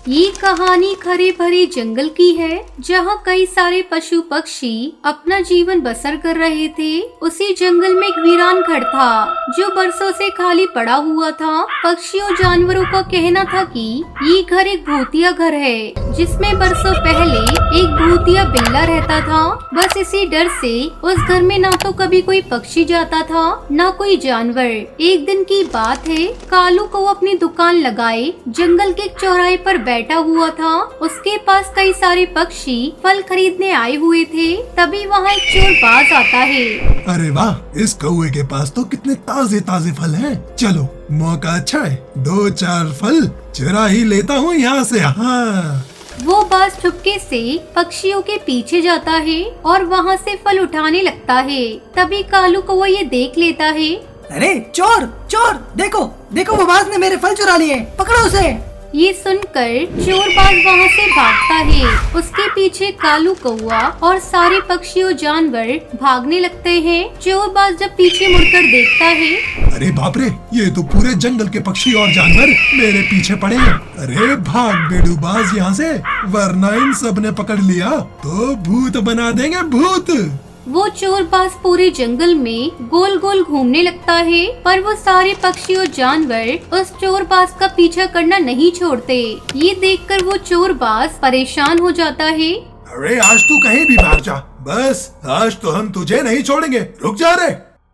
ये कहानी खरे भरे जंगल की है जहाँ कई सारे पशु पक्षी अपना जीवन बसर कर रहे थे। उसी जंगल में एक वीरान घर था जो बरसों से खाली पड़ा हुआ था। पक्षियों जानवरों का कहना था कि ये घर एक भूतिया घर है जिसमें बरसों पहले एक भूतिया बिल्ला रहता था। बस इसी डर से उस घर में ना तो कभी कोई पक्षी जाता था ना कोई जानवर। एक दिन की बात है, कालू को अपनी दुकान लगाए जंगल के एक चौराहे पर बैठा हुआ था। उसके पास कई सारे पक्षी फल खरीदने आए हुए थे। तभी वहाँ एक चोर बाज आता है। अरे वाह, इस कौवे के पास तो कितने ताजे ताजे फल हैं। चलो मौका अच्छा है, 2-4 फल चुरा ही लेता हूँ यहाँ से। हाँ, वो बाज चुपके से पक्षियों के पीछे जाता है और वहाँ से फल उठाने लगता है। तभी कालू को वो ये देख लेता है। अरे चोर चोर, देखो देखो, वो बाज ने मेरे फल चुरा लिए, पकड़ो उसे। ये सुनकर चोर बाज वहाँ से भागता है। उसके पीछे कालू कौवा और सारे पक्षियों जानवर भागने लगते हैं। चोर बाज जब पीछे मुड़कर देखता है, अरे बाप रे, ये तो पूरे जंगल के पक्षी और जानवर मेरे पीछे पड़े हैं। अरे भाग बेड़ूबाज यहाँ से, वरना इन सब ने पकड़ लिया तो भूत बना देंगे, भूत। वो चोर बाज पूरे जंगल में गोल गोल घूमने लगता है, पर वो सारे पक्षी और जानवर उस चोर बाज का पीछा करना नहीं छोड़ते। ये देखकर वो चोर बाज परेशान हो जाता है। अरे आज तू कहीं भी भाग जा, बस आज तो हम तुझे नहीं छोड़ेंगे। रुक जा रे।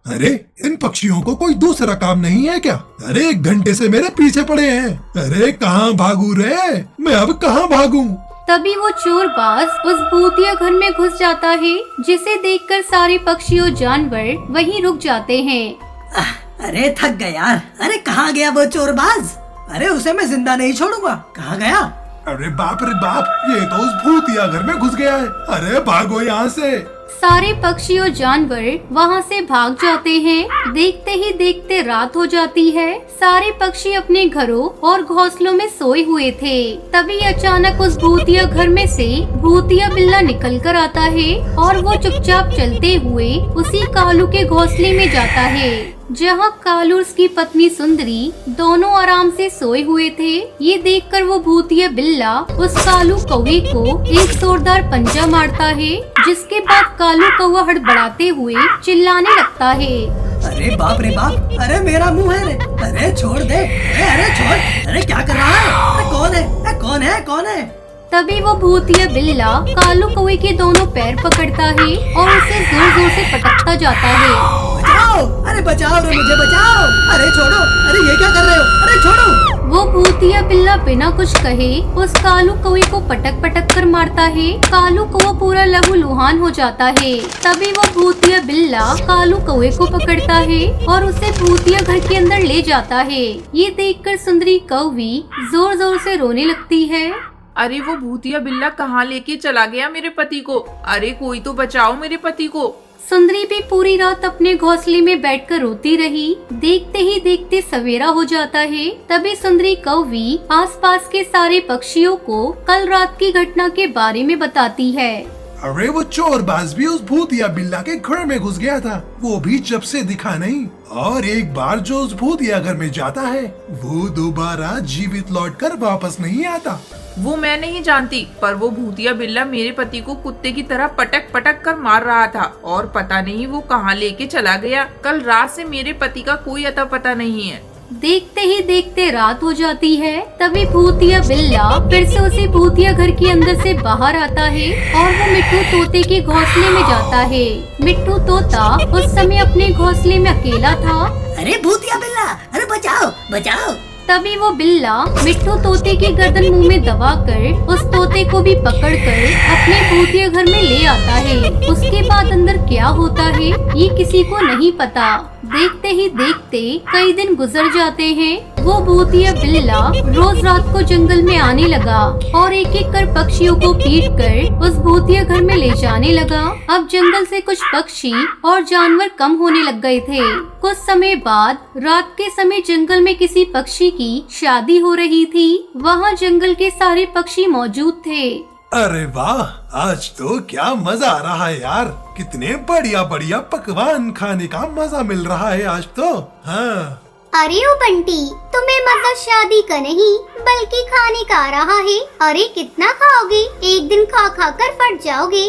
अरे इन पक्षियों को कोई दूसरा काम नहीं है क्या? अरे 1 घंटे से मेरे पीछे पड़े हैं। अरे कहाँ भागू रे, मैं अब कहाँ भागूं? तभी वो चोर बाज उस भूतिया घर में घुस जाता है, जिसे देखकर सारे पक्षी और जानवर वहीं रुक जाते हैं। अरे थक गए यार। अरे कहाँ गया वो चोर बाज? अरे उसे मैं जिंदा नहीं छोड़ूंगा। कहाँ गया? अरे बाप रे बाप, ये तो उस भूतिया घर में घुस गया है। अरे भागो यहाँ से। सारे पक्षी और जानवर वहाँ से भाग जाते हैं। देखते ही देखते रात हो जाती है। सारे पक्षी अपने घरों और घोंसलों में सोए हुए थे। तभी अचानक उस भूतिया घर में से भूतिया बिल्ला निकल कर आता है और वो चुपचाप चलते हुए उसी कालू के घोंसले में जाता है, जहाँ कालू और उसकी पत्नी सुंदरी दोनों आराम से सोए हुए थे। ये देखकर वो भूतिया बिल्ला उस कालू कौवे को एक जोरदार पंजा मारता है, जिसके बाद कालू कौवा हड़बड़ाते हुए चिल्लाने लगता है। अरे बाप रे बाप, अरे मेरा मुंह है रे। अरे छोड़ दे। अरे छोड़। अरे क्या कर रहा है? अरे कौन है? अरे कौन है? कौन है? तभी वो भूतिया बिल्ला कालू कौवे के दोनों पैर पकड़ता है और उसे जोर जोर से पटकता जाता है। बचाओ! अरे बचाओ रे, मुझे बचाओ। अरे छोड़ो। अरे ये क्या कर रहे हो? अरे छोड़ो। वो भूतिया बिल्ला बिना कुछ कहे उस कालू कौवे को पटक पटक कर मारता है। कालू कौवा पूरा लहूलुहान हो जाता है। तभी वो भूतिया बिल्ला कालू कौवे को पकड़ता है और उसे भूतिया घर के अंदर ले जाता है। ये देखकर सुंदरी कौवी जोर जोर से रोने लगती है। अरे वो भूतिया बिल्ला कहाँ लेके चला गया मेरे पति को? अरे कोई तो बचाओ मेरे पति को। सुंदरी भी पूरी रात अपने घोंसले में बैठकर रोती रही। देखते ही देखते सवेरा हो जाता है। तभी सुंदरी कौवी आसपास के सारे पक्षियों को कल रात की घटना के बारे में बताती है। अरे वो चोर बाज भी उस भूतिया बिल्ला के घर में घुस गया था, वो भी जब से दिखा नहीं। और एक बार जो उस भूतिया घर में जाता है वो दोबारा जीवित लौटकर वापस नहीं आता। वो मैं नहीं जानती, पर वो भूतिया बिल्ला मेरे पति को कुत्ते की तरह पटक पटक कर मार रहा था और पता नहीं वो कहाँ लेके चला गया। कल रात से मेरे पति का कोई अता पता नहीं है। देखते ही देखते रात हो जाती है। तभी भूतिया बिल्ला फिर से उसी भूतिया घर के अंदर से बाहर आता है और वो मिट्टू तोते के घोंसले में जाता है। मिट्टू तोता उस समय अपने घोंसले में अकेला था। अरे भूतिया बिल्ला, अरे बचाओ बचाओ। तभी वो बिल्ला मिट्टू तोते की गर्दन मुंह में दबाकर उस तोते को भी पकड़कर अपने भूतिया घर में ले आता है। उसके बाद अंदर क्या होता है ये किसी को नहीं पता। देखते ही देखते कई दिन गुजर जाते हैं। वो भूतिया बिल्ला रोज रात को जंगल में आने लगा और एक एक कर पक्षियों को पीट कर उस भूतिया घर में ले जाने लगा। अब जंगल से कुछ पक्षी और जानवर कम होने लग गए थे। कुछ समय बाद रात के समय जंगल में किसी पक्षी की शादी हो रही थी। वहाँ जंगल के सारे पक्षी मौजूद थे। अरे वाह, आज तो क्या मजा आ रहा है यार। कितने बढ़िया बढ़िया पकवान खाने का मजा मिल रहा है आज तो। हाँ, अरे ओ बंटी, तुम्हें मतलब शादी का नहीं बल्कि खाने का आ रहा है। अरे कितना खाओगे? एक दिन खा खा कर फट जाओगे।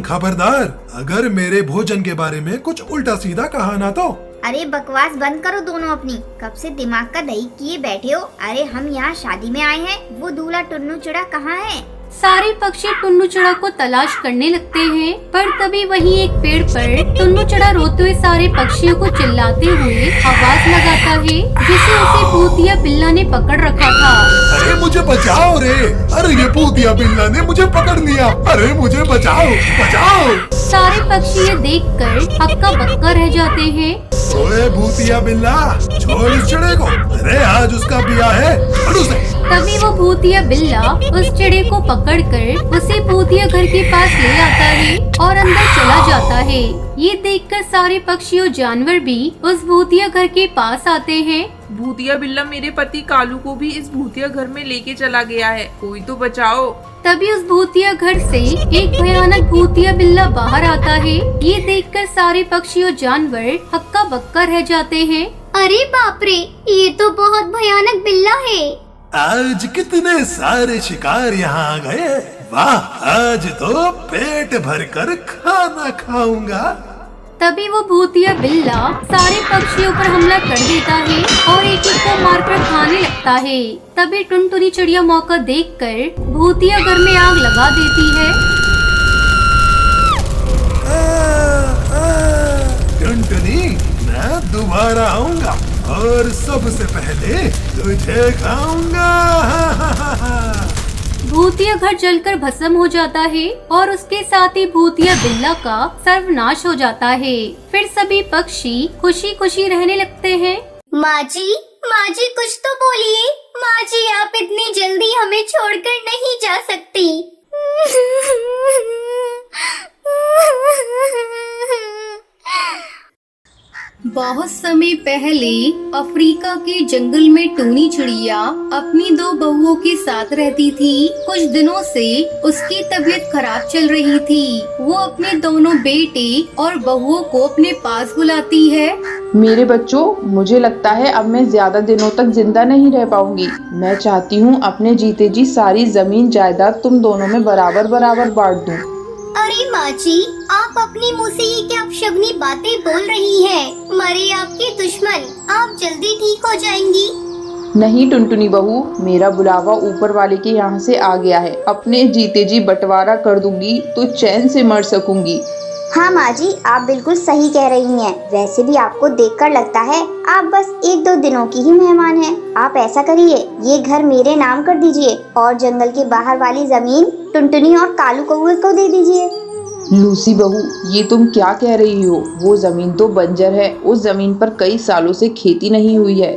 खबरदार, अगर मेरे भोजन के बारे में कुछ उल्टा सीधा कहा ना तो। अरे बकवास बंद करो दोनों अपनी, कब से दिमाग का दही किए बैठे हो। अरे हम यहाँ शादी में आए हैं, वो दूल्हा टुन्नू चिड़ा कहाँ है? सारे पक्षी टुन्नू चिड़ा को तलाश करने लगते हैं, पर तभी वहीं एक पेड़ पर टुन्नू चिड़ा रोते हुए सारे पक्षियों को चिल्लाते हुए आवाज लगाता है, जिसे उसे भूतिया बिल्ला ने पकड़ रखा था। अरे मुझे बचाओ रे! अरे ये भूतिया बिल्ला ने मुझे पकड़ लिया। अरे मुझे बचाओ, बचाओ! सारे पक्षी ये देखकर हक्का बक्का रह जाते हैं। ओए भूतिया बिल्ला, छोड़ इस चिड़े को। अरे आज उसका ब्याह है, छोड़ उसे। तभी वो भूतिया बिल्ला उस चिड़े को पकड़कर उसे भूतिया घर के पास ले आता है और अंदर चला जाता है। ये देखकर सारे पक्षी और जानवर भी उस भूतिया घर के पास आते हैं। भूतिया बिल्ला मेरे पति कालू को भी इस भूतिया घर में लेके चला गया है, कोई तो बचाओ। तभी उस भूतिया घर से एक भयानक भूतिया बिल्ला बाहर आता है। ये देखकर सारे पक्षी और जानवर हक्का बक्का रह जाते हैं। अरे बाप रे, ये तो बहुत भयानक बिल्ला है। आज कितने सारे शिकार यहाँ आ गए। वाह, आज तो पेट भरकर खाना खाऊंगा। तभी वो भूतिया बिल्ला सारे पक्षियों पर हमला कर देता है और एक एक को मारकर खाने लगता है। तभी टुनटुनी चिड़िया मौका देखकर भूतिया घर में आग लगा देती है। टुनटुनी, मैं दोबारा आऊंगा और सबसे पहले तुझे खाऊंगा। भूतिया घर जलकर भस्म हो जाता है और उसके साथ ही भूतिया बिल्ला का सर्वनाश हो जाता है। फिर सभी पक्षी खुशी खुशी रहने लगते हैं। माँ जी कुछ तो बोलिए। माँ जी, आप इतनी जल्दी हमें छोड़कर नहीं जा सकती। बहुत समय पहले अफ्रीका के जंगल में टूनी चिड़िया अपनी दो बहुओं के साथ रहती थी। कुछ दिनों से उसकी तबीयत खराब चल रही थी। वो अपने दोनों बेटे और बहुओं को अपने पास बुलाती है। मेरे बच्चों, मुझे लगता है अब मैं ज्यादा दिनों तक जिंदा नहीं रह पाऊंगी। मैं चाहती हूँ अपने जीते जी सारी जमीन जायदाद तुम दोनों में बराबर बराबर बांट दूं। अरे माँ जी, आप अपनी मुँह से ये क्या अपशगुनी बातें बोल रही हैं? मरे आपके दुश्मन, आप जल्दी ठीक हो जाएंगी। नहीं टुनटुनी बहू, मेरा बुलावा ऊपर वाले के यहाँ से आ गया है। अपने जीते जी बंटवारा कर दूंगी तो चैन से मर सकूंगी। हाँ माँ जी, आप बिल्कुल सही कह रही हैं। वैसे भी आपको देखकर लगता है आप बस 1-2 दिनों की ही मेहमान हैं। आप ऐसा करिए, ये घर मेरे नाम कर दीजिए और जंगल के बाहर वाली जमीन टुनटुनी और कालू कौवे को दे दीजिए। लूसी बहू, ये तुम क्या कह रही हो? वो जमीन तो बंजर है, उस जमीन पर कई सालों से खेती नहीं हुई है।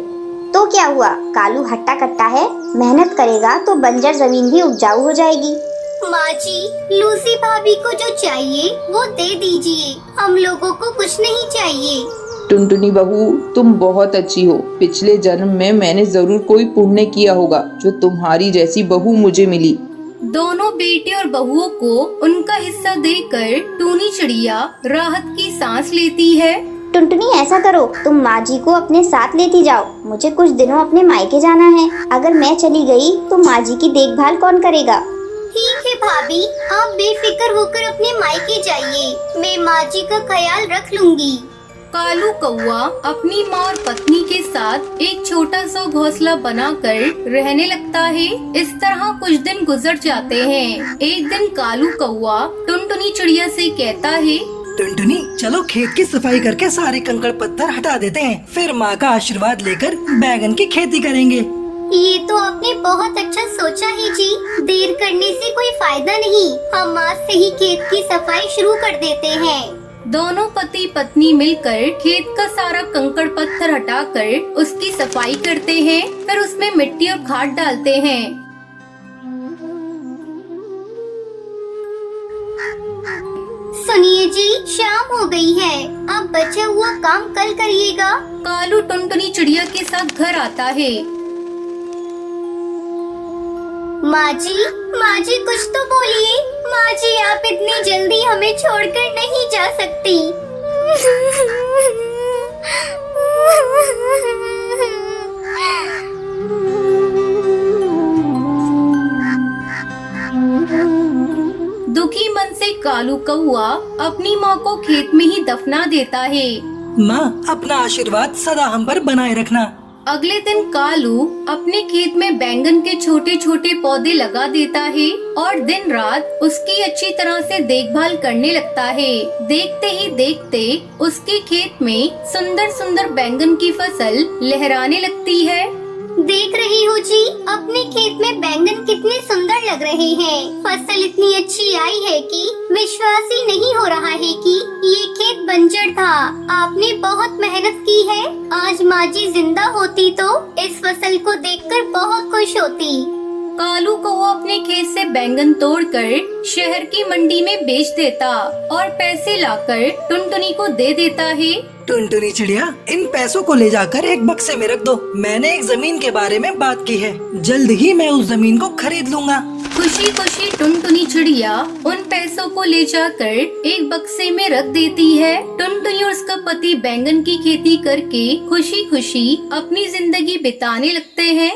तो क्या हुआ, कालू हट्टा कट्टा है, मेहनत करेगा तो बंजर जमीन भी उपजाऊ हो जाएगी। माँ जी, लूसी भाभी को जो चाहिए वो दे दीजिए, हम लोगों को कुछ नहीं चाहिए। टुनटुनी बहू, तुम बहुत अच्छी हो। पिछले जन्म में मैंने जरूर कोई पुण्य किया होगा जो तुम्हारी जैसी बहू मुझे मिली। दोनों बेटे और बहुओं को उनका हिस्सा देकर टूनी चिड़िया राहत की सांस लेती है। टुनटुनी, ऐसा करो, तुम माँ जी को अपने साथ लेती जाओ। मुझे कुछ दिनों अपने मायके जाना है। अगर मैं चली गई तो माँ जी की देखभाल कौन करेगा? ठीक है भाभी, आप बेफिक्र होकर अपने मायके जाइए, मैं माँ जी का ख्याल रख लूंगी। कालू कौवा अपनी माँ और पत्नी के साथ एक छोटा सा घोंसला बनाकर रहने लगता है। इस तरह कुछ दिन गुजर जाते हैं। एक दिन कालू कौवा टुनटुनी चिड़िया से कहता है, टुनटुनी, चलो खेत की सफाई करके सारे कंकड़ पत्थर हटा देते हैं, फिर माँ का आशीर्वाद लेकर बैगन की खेती करेंगे। ये तो आपने बहुत अच्छा सोचा है जी। देर करने से कोई फायदा नहीं, हम आज से ही खेत की सफाई शुरू कर देते हैं। दोनों पति पत्नी मिलकर खेत का सारा कंकड़ पत्थर हटाकर उसकी सफाई करते हैं। फिर उसमें मिट्टी और खाद डालते हैं। सुनिए जी, शाम हो गई है, अब बचा हुआ काम कल करिएगा। कालू टुनटुनी चिड़िया के साथ घर आता है। माँ जी कुछ तो बोलिए। माँ जी, आप इतनी जल्दी हमें छोड़कर नहीं जा सकती। कालू कौआ अपनी माँ को खेत में ही दफना देता है। माँ, अपना आशीर्वाद सदा हम पर बनाए रखना। अगले दिन कालू अपने खेत में बैंगन के छोटे छोटे पौधे लगा देता है और दिन रात उसकी अच्छी तरह से देखभाल करने लगता है। देखते ही देखते उसके खेत में सुंदर सुंदर बैंगन की फसल लहराने लगती है। देख रही हो जी, अपने खेत में बैंगन कितने सुंदर लग रहे हैं। फसल इतनी अच्छी आई है कि विश्वास ही नहीं हो रहा है कि ये खेत बंजर था। आपने बहुत मेहनत की है। आज माँ जी जिंदा होती तो इस फसल को देखकर बहुत खुश होती। कालू कौआ अपने खेत से बैंगन तोड़कर शहर की मंडी में बेच देता और पैसे लाकर टुनटुनी को दे देता है। टुनटुनी चिड़िया, इन पैसों को ले जाकर एक बक्से में रख दो। मैंने एक जमीन के बारे में बात की है, जल्द ही मैं उस जमीन को खरीद लूंगा। खुशी खुशी टुनटुनी चिड़िया उन पैसों को ले जाकर एक बक्से में रख देती है। टुनटुनी और उसका पति बैंगन की खेती करके खुशी खुशी अपनी जिंदगी बिताने लगते हैं।